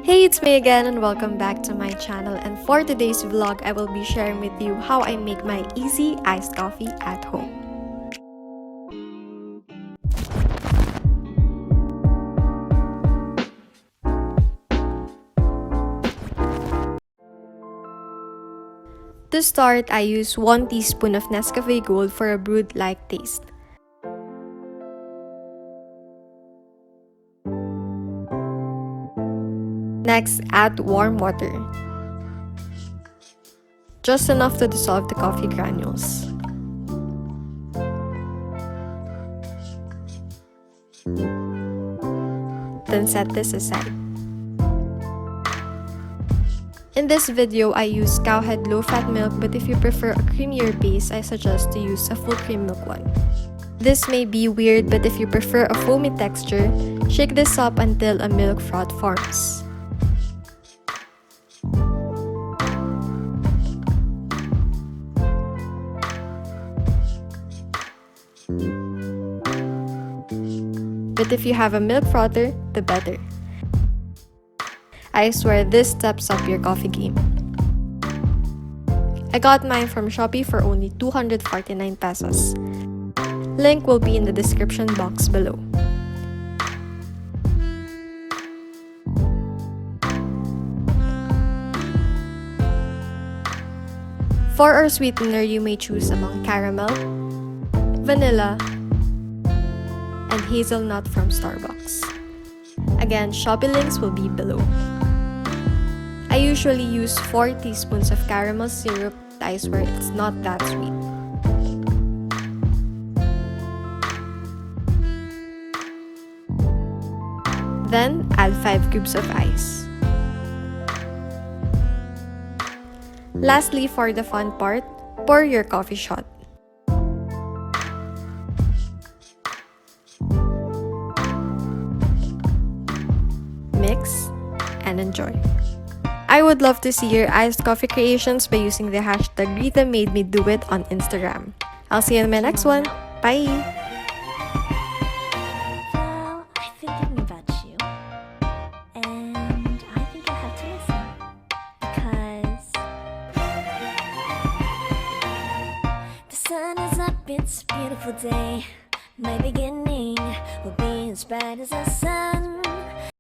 Hey, it's me again and welcome back to my channel, and for today's vlog, I will be sharing with you how I make my easy iced coffee at home. To start, I use 1 teaspoon of Nescafe Gold for a brewed-like taste. Next, add warm water. Just enough to dissolve the coffee granules. Then set this aside. In this video, I use cowhead low-fat milk, but if you prefer a creamier base, I suggest to use a full cream milk one. This may be weird, but if you prefer a foamy texture, shake this up until a milk froth forms. But if you have a milk frother, the better. I swear this steps up your coffee game. I got mine from Shopee for only 249 pesos. Link will be in the description box below. For our sweetener, you may choose among caramel, vanilla, and hazelnut from Starbucks. Again, Shopee links will be below. I usually use 4 teaspoons of caramel syrup. I swear it's not that sweet. Then, add 5 cubes of ice. Lastly, for the fun part, pour your coffee shot. Mix and enjoy. I would love to see your iced coffee creations by using the hashtag Rita Made Me Do It on Instagram. I'll see you in my next one. Bye! Well, I've been thinking about you, and I think I'll have to listen, because the sun is up, it's a beautiful day. My beginning will be as bright as the sun.